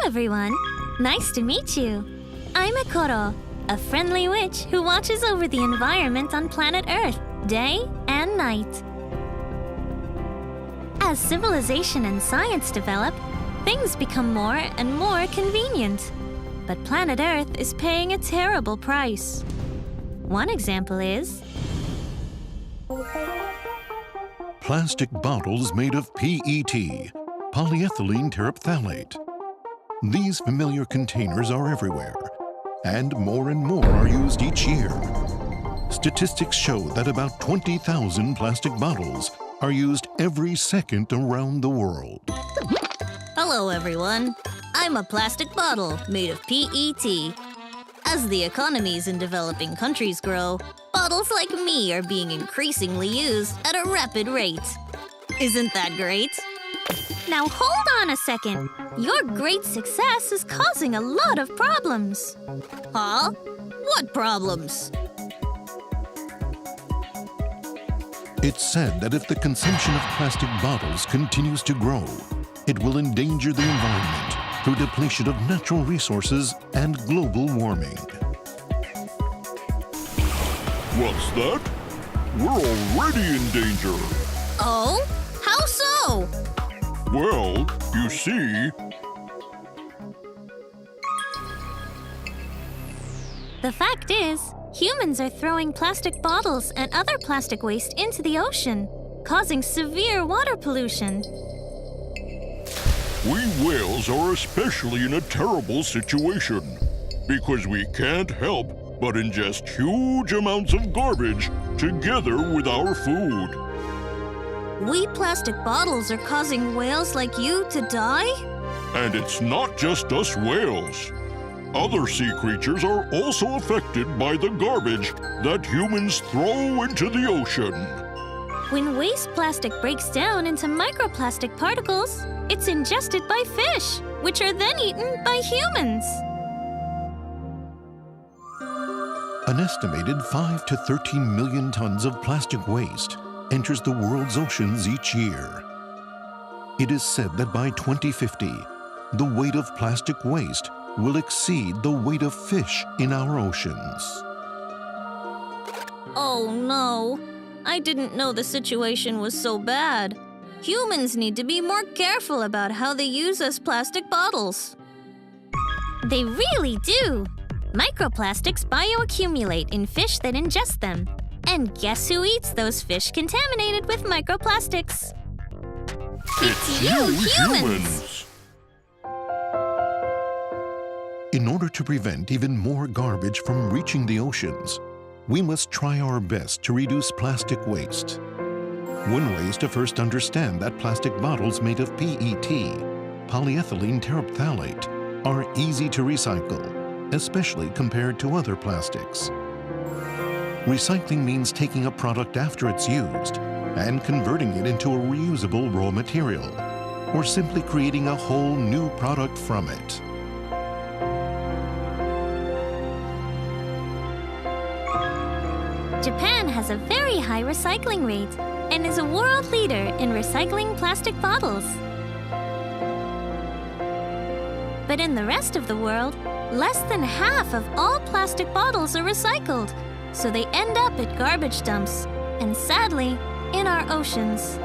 everyone! Nice to meet you. I'm Ekoro, a friendly witch who watches over the environment on planet Earth, day and night. As civilization and science develop, things become more and more convenient. But planet Earth is paying a terrible price. One example is plastic bottles made of PET, polyethylene terephthalate. These familiar containers are everywhere, and more are used each year. Statistics show that about 20,000 plastic bottles are used every second around the world. Hello, everyone. I'm a plastic bottle made of PET. As the economies in developing countries grow, bottles like me are being increasingly used at a rapid rate. Isn't that great? Now hold on a second. Your great success is causing a lot of problems. Huh? What problems? It's said that if the consumption of plastic bottles continues to grow, it will endanger the environment through depletion of natural resources and global warming. What's that? We're already in danger. Oh? How so? Well, you see... The fact is, humans are throwing plastic bottles and other plastic waste into the ocean, causing severe water pollution. We whales are especially in a terrible situation because we can't help but ingest huge amounts of garbage together with our food. We plastic bottles are causing whales like you to die? And it's not just us whales. Other sea creatures are also affected by the garbage that humans throw into the ocean. When waste plastic breaks down into microplastic particles, it's ingested by fish, which are then eaten by humans. An estimated 5 to 13 million tons of plastic waste enters the world's oceans each year. It is said that by 2050, the weight of plastic waste will exceed the weight of fish in our oceans. Oh no, I didn't know the situation was so bad. Humans need to be more careful about how they use us plastic bottles. They really do. Microplastics bioaccumulate in fish that ingest them. And guess who eats those fish contaminated with microplastics? It's you, humans! In order to prevent even more garbage from reaching the oceans, we must try our best to reduce plastic waste. One way is to first understand that plastic bottles made of PET, polyethylene terephthalate, are easy to recycle, especially compared to other plastics. Recycling means taking a product after it's used and converting it into a reusable raw material, or simply creating a whole new product from it. Japan has a very high recycling rate and is a world leader in recycling plastic bottles. But in the rest of the world, less than half of all plastic bottles are recycled, so they end up at garbage dumps and, sadly, in our oceans.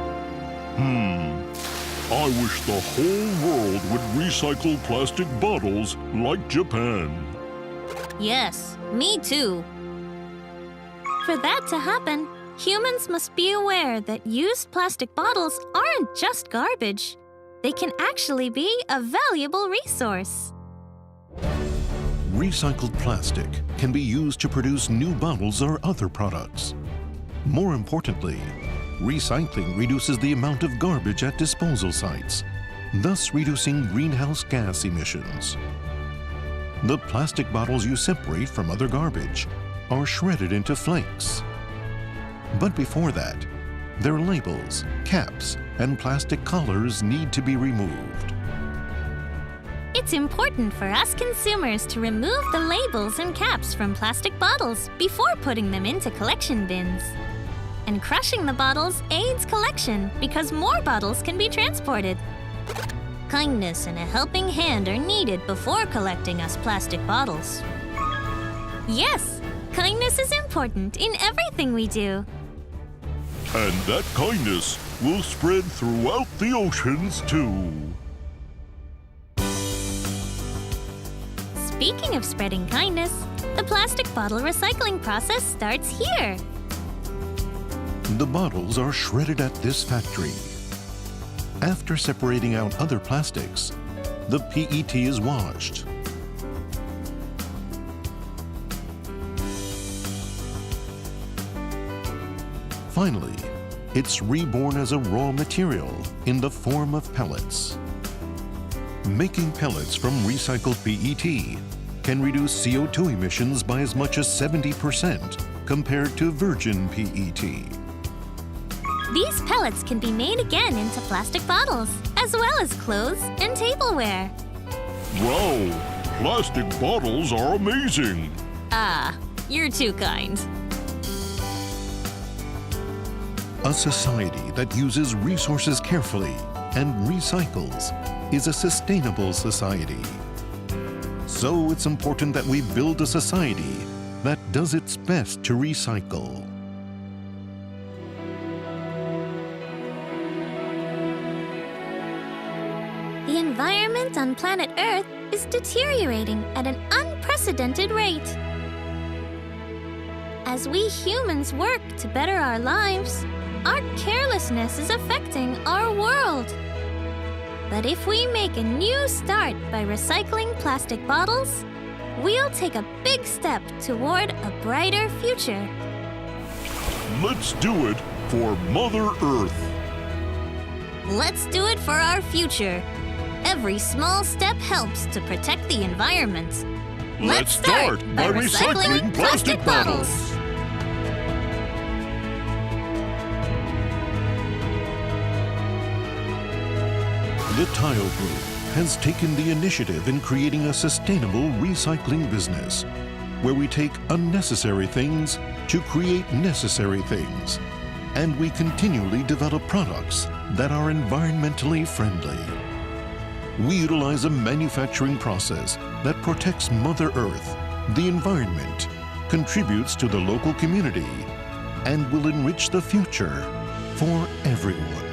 I wish the whole world would recycle plastic bottles like Japan. Yes, me too. For that to happen, humans must be aware that used plastic bottles aren't just garbage. They can actually be a valuable resource. Recycled plastic can be used to produce new bottles or other products. More importantly, recycling reduces the amount of garbage at disposal sites, thus reducing greenhouse gas emissions. The plastic bottles you separate from other garbage are shredded into flakes. But before that, their labels, caps, and plastic collars need to be removed. It's important for us consumers to remove the labels and caps from plastic bottles before putting them into collection bins. And crushing the bottles aids collection because more bottles can be transported. kindness and a helping hand are needed before collecting us plastic bottles. Yes, kindness is important in everything we do. And that kindness will spread throughout the oceans too. Speaking of spreading kindness, the plastic bottle recycling process starts here. The bottles are shredded at this factory. After separating out other plastics, the PET is washed. Finally, it's reborn as a raw material in the form of pellets. Making pellets from recycled PET can reduce CO2 emissions by as much as 70% compared to virgin PET. These pellets can be made again into plastic bottles, as well as clothes and tableware. Wow, plastic bottles are amazing. Ah, you're too kind. A society that uses resources carefully and recycles is a sustainable society. So it's important that we build a society that does its best to recycle. The environment on planet Earth is deteriorating at an unprecedented rate. As we humans work to better our lives, our carelessness is affecting our world. But if we make a new start by recycling plastic bottles, we'll take a big step toward a brighter future. Let's do it for Mother Earth. Let's do it for our future. Every small step helps to protect the environment. Let's start by recycling plastic bottles. The Tile Group has taken the initiative in creating a sustainable recycling business, where we take unnecessary things to create necessary things, and we continually develop products that are environmentally friendly. We utilize a manufacturing process that protects Mother Earth, the environment, contributes to the local community, and will enrich the future for everyone.